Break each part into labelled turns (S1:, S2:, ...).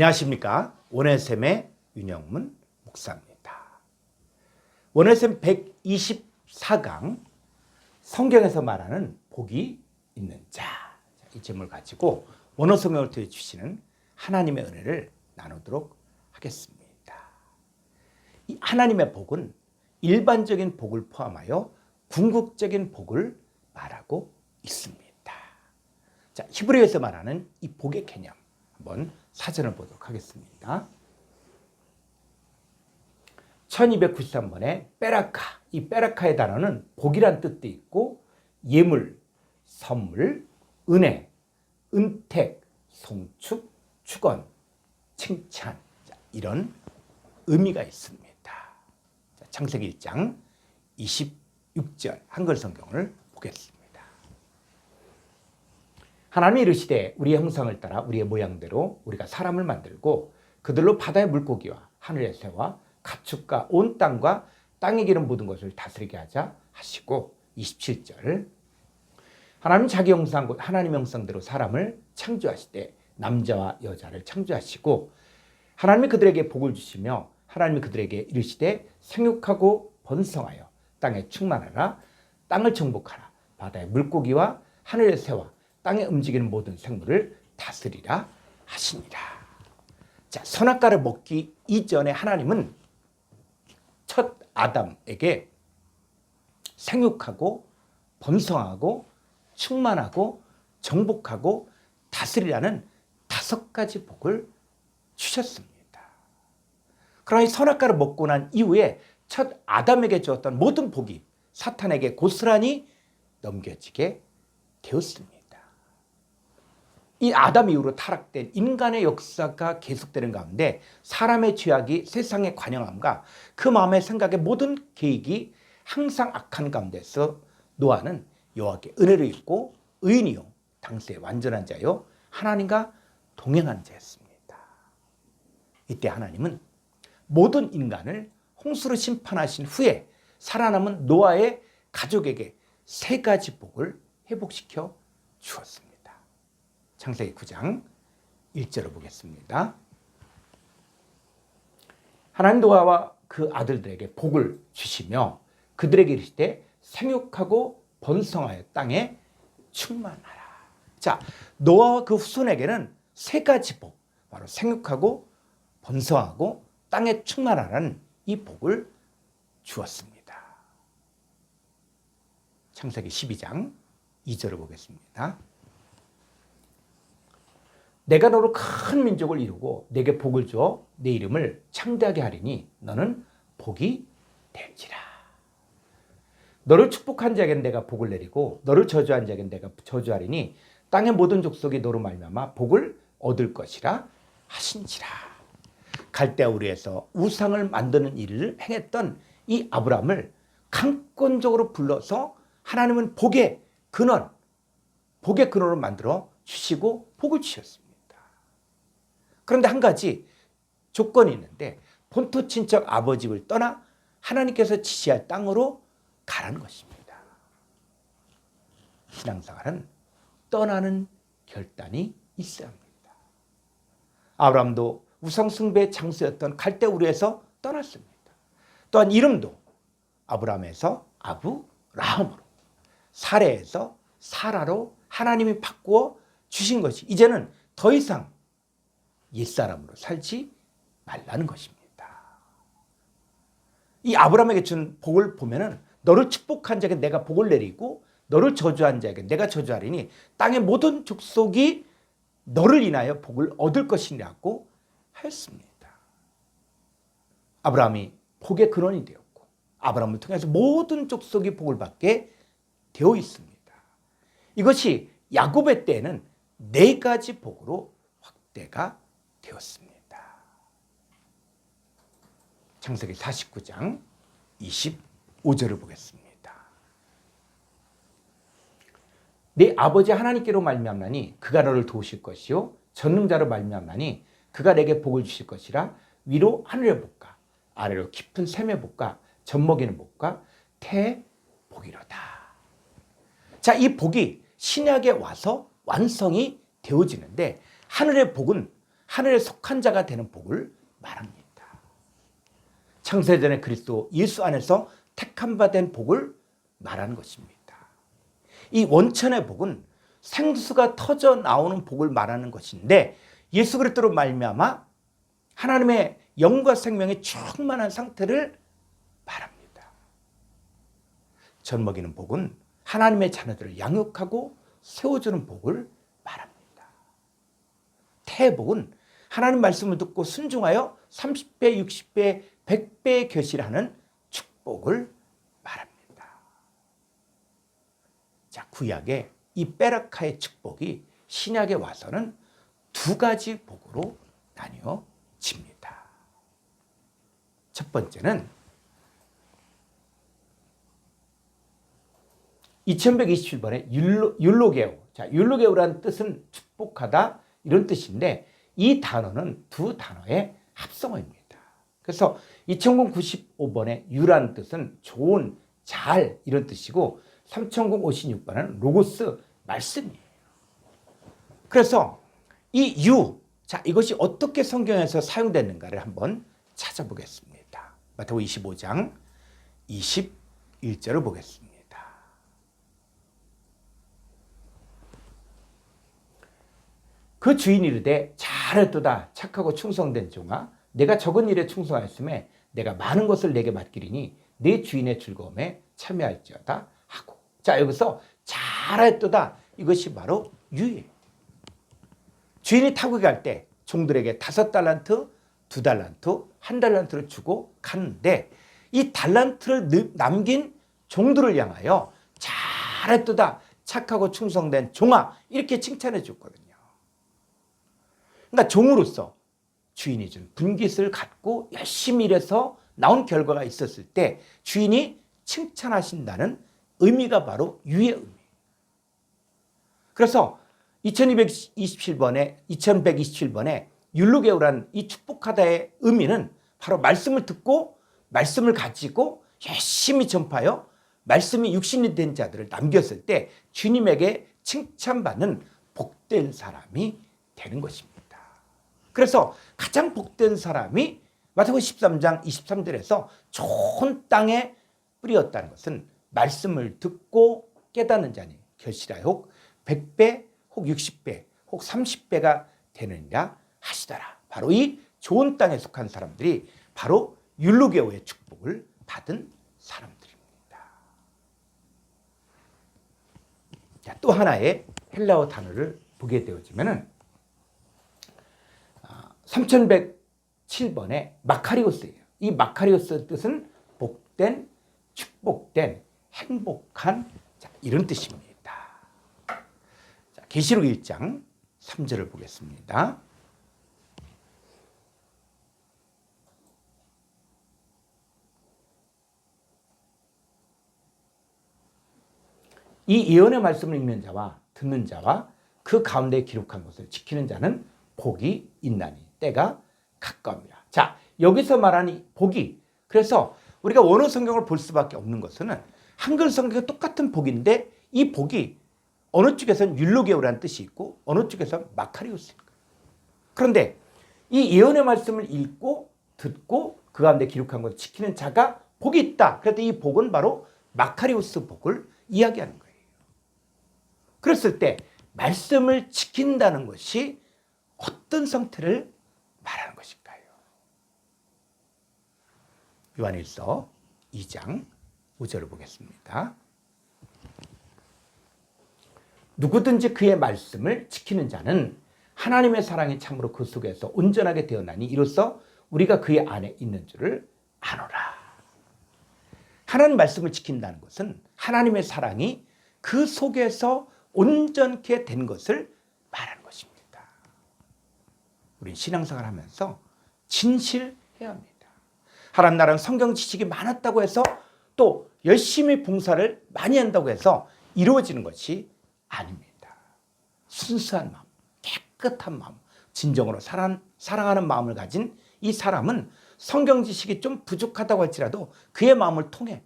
S1: 안녕하십니까. 원해샘의 윤영문 목사입니다. 원해샘 124강 성경에서 말하는 복이 있는 자, 이 제목을 가지고 원어성경을 통해 주시는 하나님의 은혜를 나누도록 하겠습니다. 이 하나님의 복은 일반적인 복을 포함하여 궁극적인 복을 말하고 있습니다. 자, 히브리어에서 말하는 이 복의 개념 한번 사전을 보도록 하겠습니다. 1293번에 베라카, 이 베라카의 단어는 복이란 뜻도 있고 예물, 선물, 은혜, 은택, 송축, 축원, 칭찬, 이런 의미가 있습니다. 창세기 1장 26절 한글 성경을 보겠습니다. 하나님이 이르시되 우리의 형상을 따라 우리의 모양대로 우리가 사람을 만들고 그들로 바다의 물고기와 하늘의 새와 가축과 온 땅과 땅에 기는 모든 것을 다스리게 하자 하시고 27절 하나님 자기 형상 곧 하나님 형상대로 사람을 창조하시되 남자와 여자를 창조하시고 하나님이 그들에게 복을 주시며 하나님이 그들에게 이르시되 생육하고 번성하여 땅에 충만하라 땅을 정복하라 바다의 물고기와 하늘의 새와 땅에 움직이는 모든 생물을 다스리라 하시니라. 자, 선악과를 먹기 이전에 하나님은 첫 아담에게 생육하고 번성하고 충만하고 정복하고 다스리라는 5가지 복을 주셨습니다. 그러나 이 선악과를 먹고 난 이후에 첫 아담에게 주었던 모든 복이 사탄에게 고스란히 넘겨지게 되었습니다. 이 아담 이후로 타락된 인간의 역사가 계속되는 가운데 사람의 죄악이 세상에 관영함과 그 마음의 생각의 모든 계획이 항상 악한 가운데서 노아는 여호와께 은혜를 입고 의인이요 당시의 완전한 자요 하나님과 동행하는 자였습니다. 이때 하나님은 모든 인간을 홍수로 심판하신 후에 살아남은 노아의 가족에게 3가지 복을 회복시켜 주었습니다. 창세기 9장 1절을 보겠습니다. 하나님 노아와 그 아들들에게 복을 주시며 그들에게 이르시되 생육하고 번성하여 땅에 충만하라. 자, 노아와 그 후손에게는 3가지 복, 바로 생육하고 번성하고 땅에 충만하라는 이 복을 주었습니다. 창세기 12장 2절을 보겠습니다. 내가 너로 큰 민족을 이루고 내게 복을 주어 내 이름을 창대하게 하리니 너는 복이 될지라. 너를 축복한 자에게는 내가 복을 내리고 너를 저주한 자에게는 내가 저주하리니 땅의 모든 족속이 너로 말미암아 복을 얻을 것이라 하신지라. 갈대아 우르에서 우상을 만드는 일을 행했던 이 아브라함을 강권적으로 불러서 하나님은 복의 근원으로 만들어 주시고 복을 주셨습니다. 그런데 한 가지 조건이 있는데 본토 친척 아버지 집을 떠나 하나님께서 지시할 땅으로 가라는 것입니다. 신앙생활은 떠나는 결단이 있어야 합니다. 아브라함도 우상숭배의 장소였던 갈대아 우르에서 떠났습니다. 또한 이름도 아브라함에서 아브라함으로 사레에서 사라로 하나님이 바꾸어 주신 것이 이제는 더 이상 옛사람으로 살지 말라는 것입니다. 이 아브라함에게 준 복을 보면은 너를 축복한 자에게 내가 복을 내리고 너를 저주한 자에게 내가 저주하리니 땅의 모든 족속이 너를 인하여 복을 얻을 것이라고 하였습니다. 아브라함이 복의 근원이 되었고 아브라함을 통해서 모든 족속이 복을 받게 되어 있습니다. 이것이 야곱의 때에는 4가지 복으로 확대가 되었습니다. 창세기 49장 25절을 보겠습니다. 네 아버지 하나님께로 말미암나니 그가 너를 도우실 것이요 전능자로 말미암나니 그가 내게 복을 주실 것이라. 위로 하늘의 복과 아래로 깊은 샘의 복과 젖먹이는 복과 태의 복이로다. 자, 이 복이 신약에 와서 완성이 되어지는데 하늘의 복은 하늘에 속한 자가 되는 복을 말합니다. 창세전에 그리스도 예수 안에서 택한 바 된 복을 말하는 것입니다. 이 원천의 복은 생수가 터져 나오는 복을 말하는 것인데 예수 그리스도로 말미암아 하나님의 영과 생명의 충만한 상태를 말합니다. 젖 먹이는 복은 하나님의 자녀들을 양육하고 세워주는 복을 말합니다. 태복은 하나님 말씀을 듣고 순종하여 30배, 60배, 100배의 결실하는 축복을 말합니다. 자, 구약의 이 베라카의 축복이 신약에 와서는 두 가지 복으로 나뉘어집니다. 첫 번째는 2127번의 율로게오. 자, 율로게오라는 뜻은 축복하다 이런 뜻인데 이 단어는 두 단어의 합성어입니다. 그래서 2095번의 유라는 뜻은 좋은, 잘 이런 뜻이고 3056번은 로고스, 말씀이에요. 그래서 이 유, 자, 이것이 어떻게 성경에서 사용됐는가를 한번 찾아보겠습니다. 마태복음 25장 21절을 보겠습니다. 그 주인이 이르되 잘했도다 착하고 충성된 종아 내가 적은 일에 충성하였음에 내가 많은 것을 내게 맡기리니 내 주인의 즐거움에 참여할지어다 하고. 자, 여기서 잘했도다 이것이 바로 유예요. 주인이 타국에 갈 때 종들에게 5달란트, 2달란트, 1달란트를 주고 갔는데 이 달란트를 남긴 종들을 향하여 잘했도다 착하고 충성된 종아 이렇게 칭찬해 줬거든요. 그러니까 종으로서 주인이 준 분깃을 갖고 열심히 일해서 나온 결과가 있었을 때 주인이 칭찬하신다는 의미가 바로 유의 의미예요. 그래서 2127번에 율루게오라는 이 축복하다의 의미는 바로 말씀을 듣고 말씀을 가지고 열심히 전파하여 말씀이 육신이 된 자들을 남겼을 때 주님에게 칭찬받는 복된 사람이 되는 것입니다. 그래서 가장 복된 사람이 마태복음 13장 23절에서 좋은 땅에 뿌렸다는 것은 말씀을 듣고 깨닫는 자니 결실하여 혹 100배 혹 60배 혹 30배가 되느니라 하시더라. 바로 이 좋은 땅에 속한 사람들이 바로 율루게오의 축복을 받은 사람들입니다. 자, 또 하나의 헬라어 단어를 보게 되어지면은 3107번의 마카리오스예요. 이 마카리오스의 뜻은 복된, 축복된, 행복한, 자, 이런 뜻입니다. 자, 계시록 1장 3절을 보겠습니다. 이 예언의 말씀을 읽는 자와 듣는 자와 그 가운데 기록한 것을 지키는 자는 복이 있나니 때가 가까웁니다. 자, 여기서 말하는 복이, 그래서 우리가 원어 성경을 볼 수밖에 없는 것은 한글 성경과 똑같은 복인데 이 복이 어느 쪽에서는 율로게오라는 뜻이 있고 어느 쪽에서는 마카리오스입니다. 그런데 이 예언의 말씀을 읽고 듣고 그 가운데 기록한 것을 지키는 자가 복이 있다. 그래서 이 복은 바로 마카리오스 복을 이야기하는 거예요. 그랬을 때 말씀을 지킨다는 것이 어떤 상태를 말하는 것일까요? 요한일서 2장 5절을 보겠습니다. 누구든지 그의 말씀을 지키는 자는 하나님의 사랑이 참으로 그 속에서 온전하게 되었나니 이로써 우리가 그의 안에 있는 줄을 아노라. 하나님 말씀을 지킨다는 것은 하나님의 사랑이 그 속에서 온전케 된 것을 말하는 것입니다. 우리 신앙생활 하면서 진실해야 합니다. 하나님 나라는 성경 지식이 많았다고 해서 또 열심히 봉사를 많이 한다고 해서 이루어지는 것이 아닙니다. 순수한 마음, 깨끗한 마음, 진정으로 사랑하는 마음을 가진 이 사람은 성경 지식이 좀 부족하다고 할지라도 그의 마음을 통해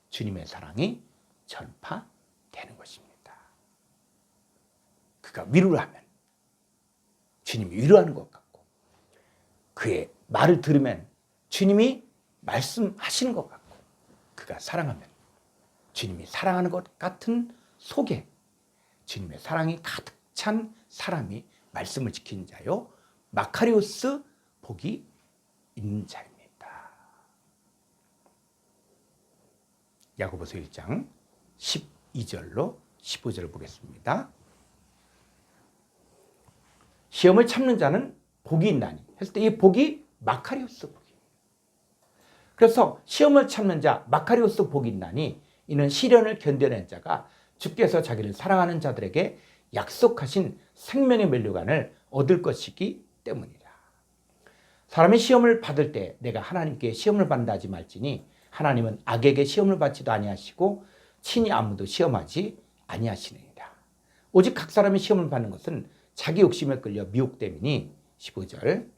S1: 주님의 사랑이 전파되는 것입니다. 그가 위로를 하면 주님이 위로하는 것 같고 그의 말을 들으면 주님이 말씀하시는 것 같고, 그가 사랑하면 주님이 사랑하는 것 같은 속에 주님의 사랑이 가득 찬 사람이 말씀을 지키는 자요, 마카리오스 복이 있는 자입니다. 야고보서 1장 12절로 15절을 보겠습니다. 시험을 참는 자는 복이 있나니 했을 때 이 복이 마카리오스 복이에요. 그래서 시험을 참는 자 마카리오스 복이 있나니 이는 시련을 견뎌낸 자가 주께서 자기를 사랑하는 자들에게 약속하신 생명의 면류관을 얻을 것이기 때문이라. 사람이 시험을 받을 때 내가 하나님께 시험을 받는다 하지 말지니 하나님은 악에게 시험을 받지도 아니하시고 친히 아무도 시험하지 아니하시느니라. 오직 각 사람이 시험을 받는 것은 자기 욕심에 끌려 미혹됨이니 15절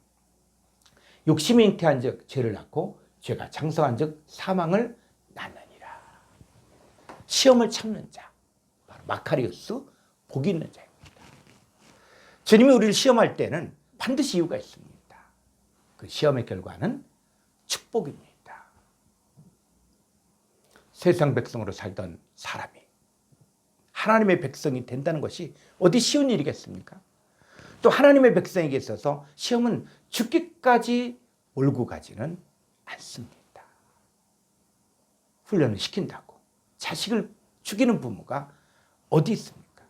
S1: 욕심이 잉태한 즉 죄를 낳고 죄가 장성한 즉 사망을 낳느니라. 시험을 참는 자 바로 마카리오스 복이 있는 자입니다. 주님이 우리를 시험할 때는 반드시 이유가 있습니다. 그 시험의 결과는 축복입니다. 세상 백성으로 살던 사람이 하나님의 백성이 된다는 것이 어디 쉬운 일이겠습니까? 또 하나님의 백성에게 있어서 시험은 죽기까지 몰고 가지는 않습니다. 훈련을 시킨다고 자식을 죽이는 부모가 어디 있습니까?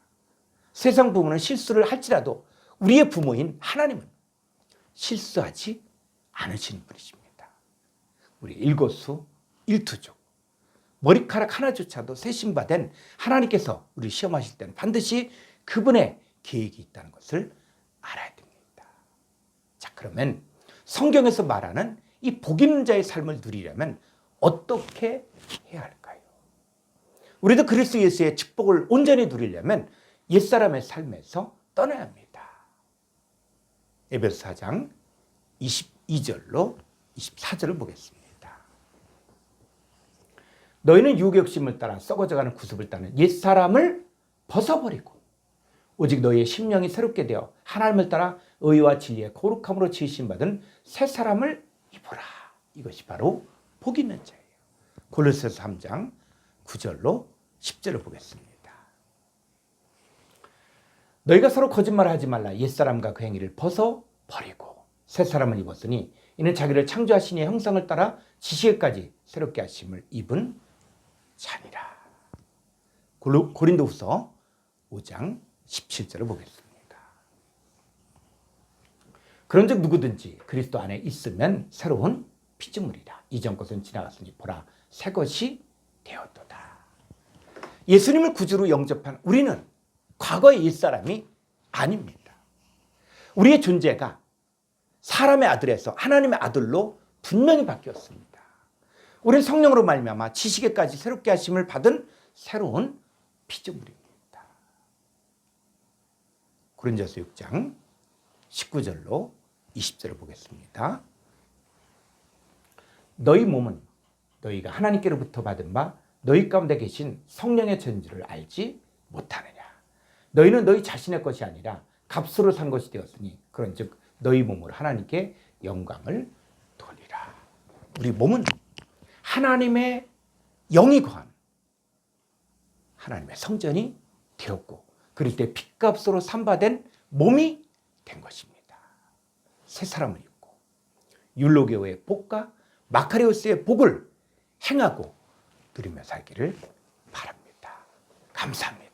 S1: 세상 부모는 실수를 할지라도 우리의 부모인 하나님은 실수하지 않으시는 분이십니다. 우리 일거수 일투족 머리카락 하나조차도 세심받은 하나님께서 우리 시험하실 때는 반드시 그분의 계획이 있다는 것을 알아야 됩니다. 자, 그러면 성경에서 말하는 이 복 있는 자의 삶을 누리려면 어떻게 해야 할까요? 우리도 그리스도 예수의 축복을 온전히 누리려면 옛사람의 삶에서 떠나야 합니다. 에베소 4장 22절로 24절을 보겠습니다. 너희는 유혹의 욕심을 따라 썩어져가는 구습을 따는 옛사람을 벗어버리고 오직 너희의 심령이 새롭게 되어 하나님을 따라 의와 진리의 거룩함으로 지으심받은 새 사람을 입어라. 이것이 바로 복 있는 자예요. 골로새서 3장 9절로 10절을 보겠습니다. 너희가 서로 거짓말하지 말라. 옛사람과 그 행위를 벗어버리고 새 사람을 입었으니 이는 자기를 창조하신 이의 형상을 따라 지시에까지 새롭게 하심을 입은 자니라. 고린도후서 5장 17절을 보겠습니다. 그런즉 누구든지 그리스도 안에 있으면 새로운 피조물이라. 이전 것은 지나갔으니 보라 새 것이 되었도다. 예수님을 구주로 영접한 우리는 과거의 옛사람이 아닙니다. 우리의 존재가 사람의 아들에서 하나님의 아들로 분명히 바뀌었습니다. 우리는 성령으로 말미암아 지식에까지 새롭게 하심을 받은 새로운 피조물입니다. 고린도서 6장 19절로 20절을 보겠습니다. 너희 몸은 너희가 하나님께로부터 받은 바 너희 가운데 계신 성령의 존재를 알지 못하느냐. 너희는 너희 자신의 것이 아니라 값으로 산 것이 되었으니 그런즉 너희 몸으로 하나님께 영광을 돌리라. 우리 몸은 하나님의 영이 거한 하나님의 성전이 되었고 그럴 때 핏값으로 산바된 몸이 된 것입니다. 새 사람을 입고 율로교의 복과 마카리오스의 복을 행하고 누리며 살기를 바랍니다. 감사합니다.